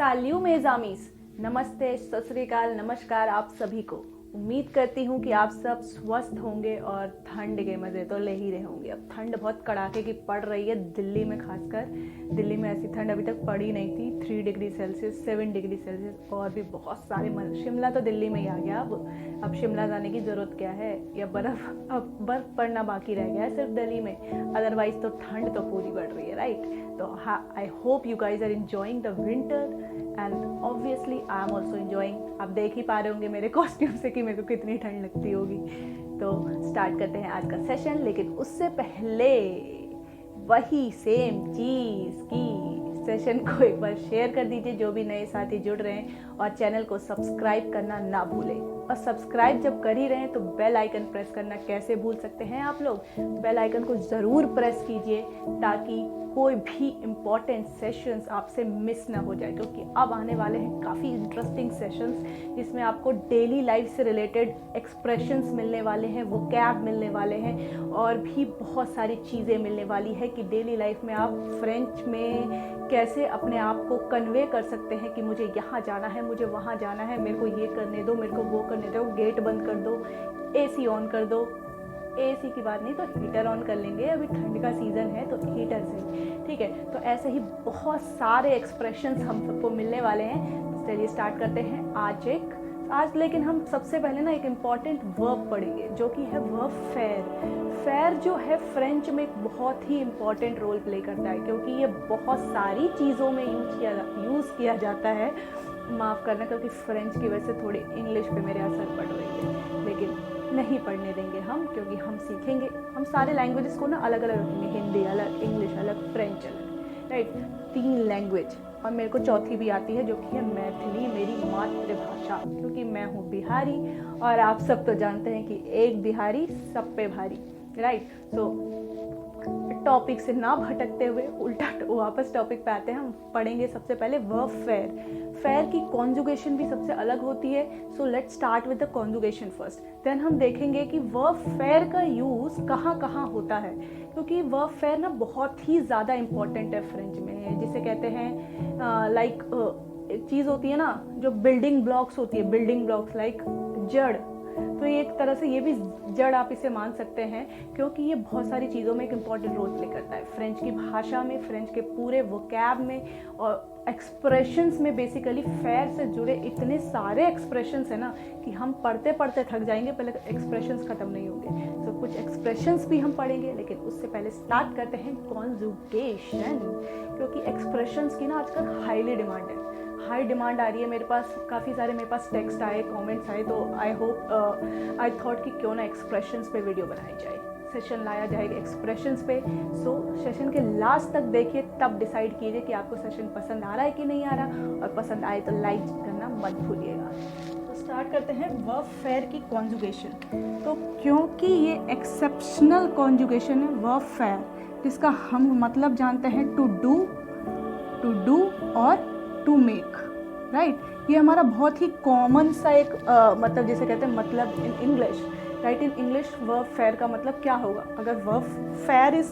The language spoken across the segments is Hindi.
काल्यू मेजामीस, नमस्ते, सत श्री अकाल, नमस्कार आप सभी को। उम्मीद करती हूँ कि आप सब स्वस्थ होंगे और ठंड के मज़े तो ले ही रहे होंगे। अब ठंड बहुत कड़ाके की पड़ रही है दिल्ली में, खासकर दिल्ली में ऐसी ठंड अभी तक पड़ी नहीं थी। 3 डिग्री सेल्सियस, 7 डिग्री सेल्सियस और भी बहुत सारे शिमला तो दिल्ली में ही आ गया। अब शिमला जाने की ज़रूरत क्या है, या अब बर्फ़ पड़ना बाकी रह गया है सिर्फ दिल्ली में, अदरवाइज तो ठंड तो पूरी बढ़ रही है, राइट। तो I hope you guys are enjoying the winter and obviously I am also enjoying. आप देख ही पा रहे होंगे मेरे कॉस्ट्यूम से कि मेरे को कितनी ठंड लगती होगी। तो स्टार्ट करते हैं आज का सेशन, लेकिन उससे पहले वही सेम चीज़ की सेशन को एक बार शेयर कर दीजिए जो भी नए साथी जुड़ रहे हैं, और चैनल को सब्सक्राइब करना ना भूलें। और सब्सक्राइब जब कर ही रहे हैं तो बेल आइकन प्रेस करना कैसे भूल सकते हैं आप लोग। बेल आइकन को ज़रूर प्रेस कीजिए ताकि कोई भी इम्पॉर्टेंट सेशंस आपसे मिस ना हो जाए, क्योंकि अब आने वाले हैं काफ़ी इंटरेस्टिंग सेशंस जिसमें आपको डेली लाइफ से रिलेटेड एक्सप्रेशंस मिलने वाले हैं, वोकैब मिलने वाले हैं, और भी बहुत सारी चीज़ें मिलने वाली है कि डेली लाइफ में आप फ्रेंच में कैसे अपने आप को कन्वे कर सकते हैं कि मुझे यहाँ जाना है, मुझे वहाँ जाना है, मेरे को ये करने दो, मेरे को वो करने दो, गेट बंद कर दो, एसी ऑन कर दो। एसी की बात नहीं तो हीटर ऑन कर लेंगे, अभी ठंड का सीज़न है तो हीटर से, ठीक है। तो ऐसे ही बहुत सारे एक्सप्रेशंस हम सबको मिलने वाले हैं। तो चलिए स्टार्ट करते हैं आज लेकिन हम सबसे पहले ना एक इम्पॉर्टेंट वर्ब पढ़ेंगे जो कि है वर्ब फेयर। फेयर जो है फ्रेंच में एक बहुत ही इम्पॉर्टेंट रोल प्ले करता है, क्योंकि ये बहुत सारी चीज़ों में यूज़ किया जाता है। माफ़ करना क्योंकि फ्रेंच की वजह से थोड़ी इंग्लिश पे मेरे असर पड़ रही है, लेकिन नहीं पढ़ने देंगे हम, क्योंकि हम सीखेंगे, हम सारे लैंग्वेजेस को ना अलग अलग रखेंगे, हिंदी अलग, इंग्लिश अलग, फ्रेंच अलग, राइट। 3 लैंग्वेज, और मेरे को चौथी भी आती है जो कि है मैथिली, मेरी मातृभाषा, क्योंकि मैं हूँ बिहारी और आप सब तो जानते हैं कि एक बिहारी सब पे भारी, राइट। सो टॉपिक से ना भटकते हुए उल्टा वापस टॉपिक पे आते हैं। हम पढ़ेंगे सबसे पहले वर्ब फेयर। फेयर की कॉन्जुगेशन भी सबसे अलग होती है। So let's start with the conjugation first, then हम देखेंगे कि वर्ब फेयर का यूज़ कहाँ कहाँ होता है, क्योंकि वर्ब फेयर ना बहुत ही ज़्यादा इंपॉर्टेंट है फ्रेंच में। जिसे कहते हैं लाइक एक चीज़ होती है ना जो बिल्डिंग ब्लॉक्स होती है, बिल्डिंग ब्लॉक्स लाइक जड़, तो ये एक तरह से ये भी जड़ आप इसे मान सकते हैं, क्योंकि ये बहुत सारी चीज़ों में एक इम्पॉर्टेंट रोल प्ले करता है फ्रेंच की भाषा में, फ्रेंच के पूरे वोकैब में और एक्सप्रेशंस में। बेसिकली फेयर से जुड़े इतने सारे एक्सप्रेशंस है ना कि हम पढ़ते पढ़ते थक जाएंगे, पहले एक्सप्रेशंस खत्म नहीं होंगे। तो कुछ एक्सप्रेशंस भी हम पढ़ेंगे, लेकिन उससे पहले स्टार्ट करते हैं कॉन्जुगेशन, क्योंकि एक्सप्रेशंस की ना आजकल हाईली डिमांड है, हाई डिमांड आ रही है। मेरे पास काफ़ी सारे टेक्स्ट आए, कमेंट्स आए, तो आई थॉट कि क्यों ना एक्सप्रेशंस पे वीडियो बनाई जाए, सेशन लाया जाएगा एक्सप्रेशंस पे। सो सेशन के लास्ट तक देखिए, तब डिसाइड कीजिए कि आपको सेशन पसंद आ रहा है कि नहीं आ रहा, और पसंद आए तो लाइक करना मत भूलिएगा। तो स्टार्ट करते हैं वर्ब फेयर की कॉन्जुगेशन। तो क्योंकि ये एक्सेप्शनल कॉन्जुगेशन है वर्ब फेयर, जिसका हम मतलब जानते हैं टू डू और टू मेक, राइट। ये हमारा बहुत ही कॉमन सा एक मतलब जिसे कहते हैं मतलब in English, right. In English verb fair का मतलब क्या होगा, अगर verb fair is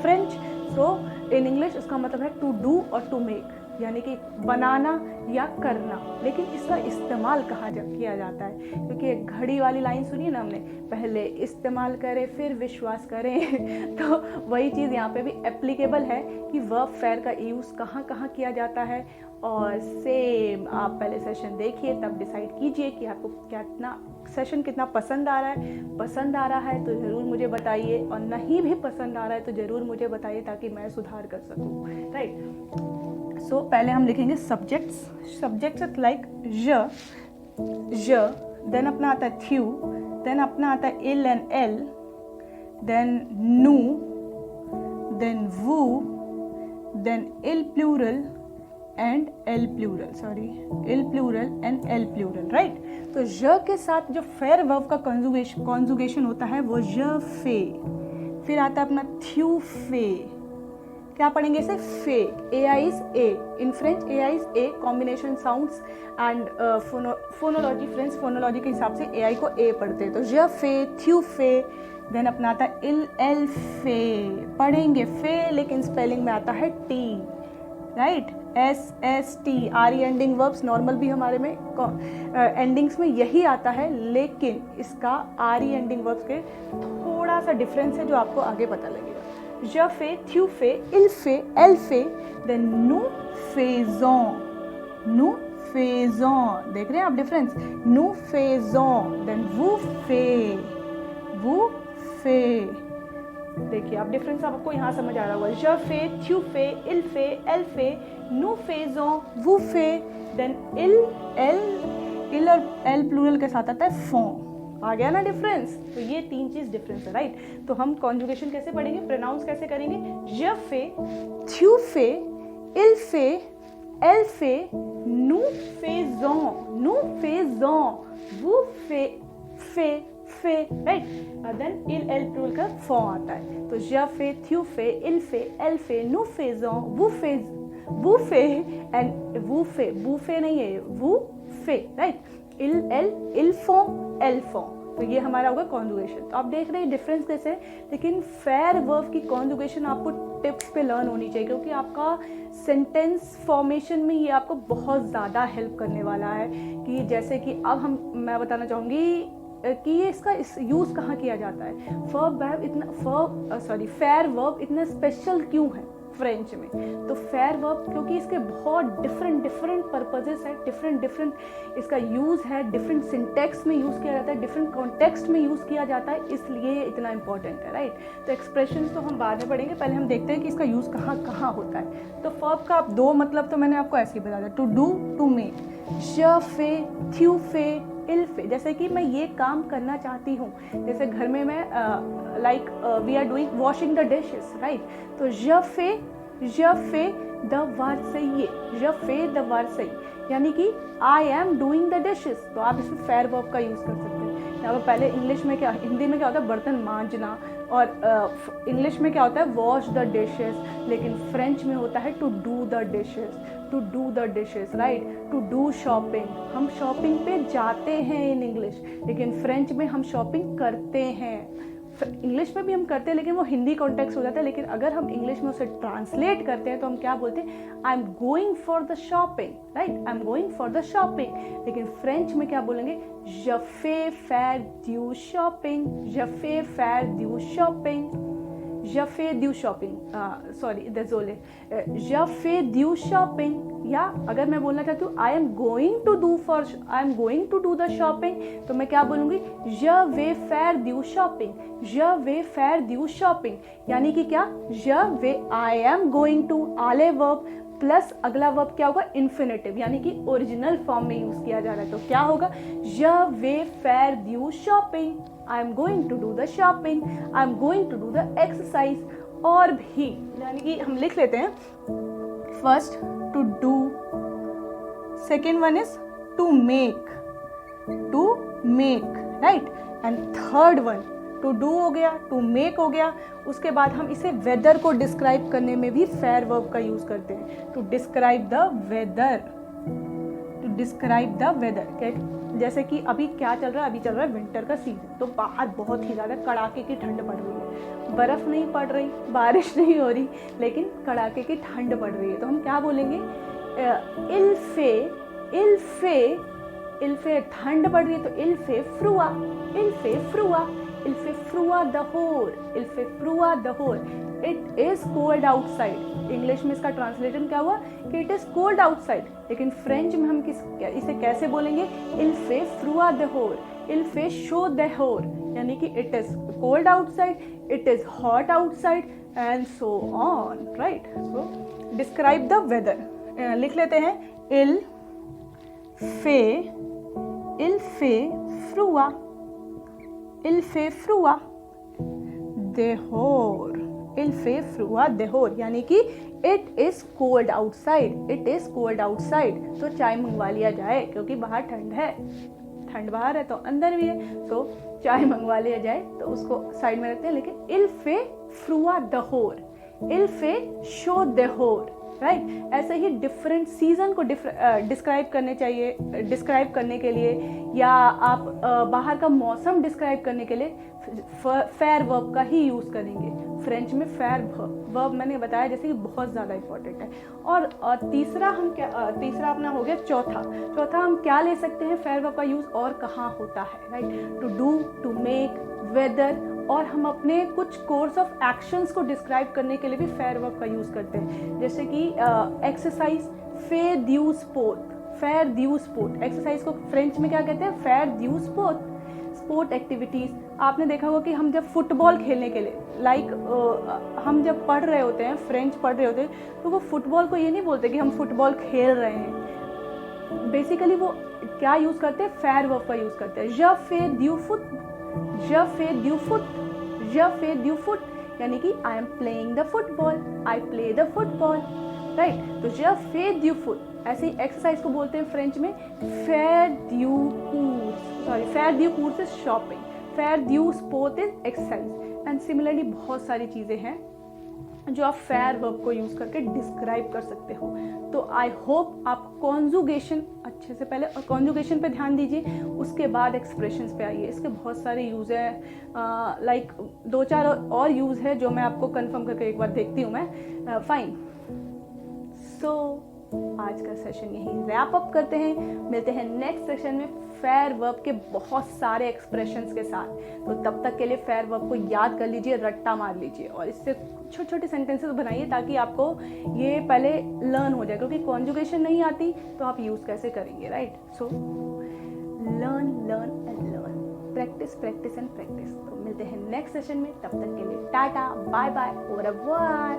French, so in English उसका मतलब है टू डू और टू मेक, यानी कि बनाना या करना। लेकिन इसका इस्तेमाल कहाँ किया जाता है, क्योंकि एक घड़ी वाली लाइन सुनी ना हमने, पहले इस्तेमाल करें फिर विश्वास करें तो वही चीज़ यहाँ पे भी एप्लीकेबल है कि वर्ब फेयर का यूज़ कहाँ कहाँ किया जाता है। और सेम आप पहले सेशन देखिए, तब डिसाइड कीजिए कि आपको कितना पसंद आ रहा है। पसंद आ रहा है तो ज़रूर मुझे बताइए, और नहीं भी पसंद आ रहा है तो ज़रूर मुझे बताइए ताकि मैं सुधार कर सकूँ, राइट। सो पहले हम लिखेंगे सब्जेक्ट्स लाइक ज, देन अपना आता है थ्यू, देन अपना आता है इल एंड एल, देन नू, देन वू, देन इल प्लूरल एंड एल प्लूरल एंड एल प्लूरल, राइट। तो ज के साथ जो फेयर वर्ब का कॉन्जुगेशन होता है वो ज फे, फिर आता है अपना थ्यू फे। क्या पढ़ेंगे इसे, फे, A I is A in French, A I is A, combination sounds and phonology, French phonology के हिसाब से ए आई को ए पढ़ते हैं। तो ज फे, थ्यू फे, देन अपना आता है इल एल फे, पढ़ेंगे फे लेकिन स्पेलिंग में आता है T, right. SST are ending verbs normal भी हमारे में एंडिंग्स में यही आता है, लेकिन इसका आर एंडिंग वर्ब्स के थोड़ा सा डिफरेंस है जो आपको आगे पता लगेगा। ज फे, थ्यू फे, इल फे, एल फे, देन नु फेजों, नु फेजों, देख रहे हैं आप डिफरेंस, नु फेजों, देन वू फे, वू फे, देखिए आप डिफरेंस आपको यहाँ समझ आ रहा होगा। ज फे, थ्यू फे, इल फे, एल फे, नु फेजों, वू फे, देन इल, एल, इल और एल प्लूरल के साथ आता है फों। आ गया ना डिफरेंस? तो ये 3 चीज डिफरेंस है, राइट। तो हम कॉन्जुगेशन कैसे पढ़ेंगे, प्रोनाउंस कैसे करेंगे? ज फे, थ्यू फे, इल फे, एल फे, नु फेजों, नु फेजों, वू फे, फे, फे, राइट। देन इल, एल प्लूरल का फॉ आता है। तो ज फे, थ्यू फे, इल फे, एल फे, नु फेजों, वू फे एंड वू फे, वू फे नहीं है, वू फे, राइट। इल, एल, इल फो, एल फो। तो ये हमारा होगा कॉन्जुगेशन। तो आप देख रहे हैं डिफरेंस कैसे है, लेकिन फेयर वर्ब की कॉन्जुगेशन आपको टिप्स पे लर्न होनी चाहिए, क्योंकि आपका सेंटेंस फॉर्मेशन में ये आपको बहुत ज़्यादा हेल्प करने वाला है। कि जैसे कि अब मैं बताना चाहूँगी कि ये इसका यूज़ कहाँ किया जाता है। फेयर वर्ब इतना स्पेशल क्यों है फ्रेंच में? तो फेयर वर्ब क्योंकि इसके बहुत डिफरेंट पर्पजेस है, डिफरेंट इसका यूज़ है, डिफरेंट सिंटेक्स में यूज़ किया जाता है, डिफरेंट कॉन्टेक्स्ट में यूज़ किया जाता है, इसलिए इतना इंपॉर्टेंट है, राइट। तो एक्सप्रेशंस तो हम बाद में पढ़ेंगे, पहले हम देखते हैं कि इसका यूज़ कहाँ होता है। तो वर्ब का 2 मतलब तो मैंने आपको ऐसे ही बता दिया, टू डू, टू मेक। ज फे, थ्यू फे, इल फे, जैसे कि मैं ये काम करना चाहती हूँ, जैसे घर में मैं we are doing washing the dishes, right. तो ज फे द वर्ड सही है, ज फे द वर्ड सही, यानी कि I am doing the dishes. तो आप इसमें फेयर वर्ब का यूज़ कर सकते हैं। यहाँ पर पहले इंग्लिश में क्या, हिंदी में क्या होता है बर्तन मांजना, और इंग्लिश में क्या होता है वॉश द डिशेस, लेकिन फ्रेंच में होता है to do the dishes, to do the dishes, right. To do shopping, हम शॉपिंग पे जाते हैं इन इंग्लिश, लेकिन फ्रेंच में हम शॉपिंग करते हैं। इंग्लिश में भी हम करते हैं, लेकिन वो हिंदी कॉन्टेक्स्ट हो जाता है, लेकिन अगर हम इंग्लिश में उसे ट्रांसलेट करते हैं तो हम क्या बोलते हैं, आई am going for the shopping, right, I am going for the shopping. लेकिन फ्रेंच में क्या बोलेंगे, je fais faire du shopping, je fais faire du shopping, je fais du shopping, désolé, je fais du shopping। या अगर मैं बोलना चाहती हूँ I am going to do the shopping, तो मैं क्या बोलूँगी, je vais faire du shopping, je vais faire du shopping, यानी कि क्या, आई एम गोइंग टू आले वर्ब प्लस अगला वर्ब क्या होगा, इन्फिनेटिव, यानी कि ओरिजिनल फॉर्म में यूज किया जा रहा है। तो क्या होगा, je vais faire du shopping, I am going to do the shopping, I am going to do the exercise. और भी, यानी कि हम लिख लेते हैं, first to do, second one is to make, right, and third one to do हो गया, टू मेक हो गया। उसके बाद हम इसे वेदर को डिस्क्राइब करने में भी फेयर वर्ब का यूज करते हैं, टू डिस्क्राइब द वेदर, जैसे कि अभी क्या चल रहा है, अभी चल रहा है विंटर का सीजन, तो बाहर बहुत ही ज़्यादा कड़ाके की ठंड पड़ रही है, बर्फ़ नहीं पड़ रही, बारिश नहीं हो रही, लेकिन कड़ाके की ठंड पड़ रही है। तो हम क्या बोलेंगे, इल फे ठंड पड़ रही है, तो इल फे फ्रुआ द होर, it is cold outside. English में इसका ट्रांसलेशन क्या हुआ कि इट इज कोल्ड आउटसाइड, लेकिन फ्रेंच में हम इसे कैसे बोलेंगे, इल फे फ्रुआ द होर, इल फे शो द होर, यानी कि it is cold outside, it is hot outside and so on, right. So describe the weather लिख लेते हैं, इल फे फ्रुआ देहोर, यानी कि इट इज कोल्ड आउटसाइड, तो चाय मंगवा लिया जाए, क्योंकि बाहर ठंड है, ठंड बाहर है तो अंदर भी है, तो चाय मंगवा लिया जाए, तो उसको साइड में रखते हैं। लेकिन इल फे फ्रुआ दहोर, इल फे शो दहोर, राइट। ऐसे ही डिफरेंट सीजन को डिस्क्राइब करने के लिए, या आप बाहर का मौसम डिस्क्राइब करने के लिए फेयर वर्ब का ही यूज़ करेंगे। फ्रेंच में फेयर वर्ब मैंने बताया जैसे कि बहुत ज़्यादा इंपॉर्टेंट है। और तीसरा अपना हो गया चौथा हम क्या ले सकते हैं फेयर वर्ब का यूज़ और कहाँ होता है, right. To do, to make, weather, और हम अपने कुछ कोर्स ऑफ एक्शंस को डिस्क्राइब करने के लिए भी फेयर वर्ब का यूज़ करते हैं, जैसे कि एक्सरसाइज, फेयर द्यू स्पोर्ट। एक्सरसाइज को फ्रेंच में क्या कहते हैं, फेयर द्यू स्पोर्ट। स्पोर्ट एक्टिविटीज़, आपने देखा होगा कि हम जब फुटबॉल खेलने के लिए हम जब पढ़ रहे होते हैं, फ्रेंच पढ़ रहे होते हैं, तो वो फुटबॉल को ये नहीं बोलते कि हम फुटबॉल खेल रहे हैं। बेसिकली वो क्या यूज़ करते हैं, फेयर वर्ब का यूज़ करते हैं। je fais du foot, यानी कि I am playing the football, I play the football, right. तो je fais du foot, ऐसे ही एक्सरसाइज को बोलते हैं फ्रेंच में faire du course is shopping, faire du sport is exercise. And similarly बहुत सारी चीज़ें हैं जो आप फेयर वर्ब को यूज़ करके डिस्क्राइब कर सकते हो। तो आई होप आप कॉन्जुगेशन अच्छे से, पहले कॉन्जुगेशन पे ध्यान दीजिए, उसके बाद एक्सप्रेशंस पे आइए। इसके बहुत सारे यूज़ हैं, लाइक 2-4 और यूज़ है जो मैं आपको कंफर्म करके एक बार देखती हूँ मैं। फाइन, सो आज का सेशन यहीं रैप अप करते हैं। मिलते हैं नेक्स्ट सेशन में फेयर वर्ब के बहुत सारे एक्सप्रेशंस के साथ। तो तब तक के लिए फेयर वर्ब को याद कर लीजिए, रट्टा मार लीजिए और इससे छोटे छोटे सेंटेंसेस बनाइए ताकि आपको ये पहले लर्न हो जाए, क्योंकि कॉन्जुगेशन नहीं आती तो आप यूज़ कैसे करेंगे, right. So learn and learn, practice and practice. तो मिलते हैं नेक्स्ट सेशन में, तब तक के लिए tata, bye bye, au revoir।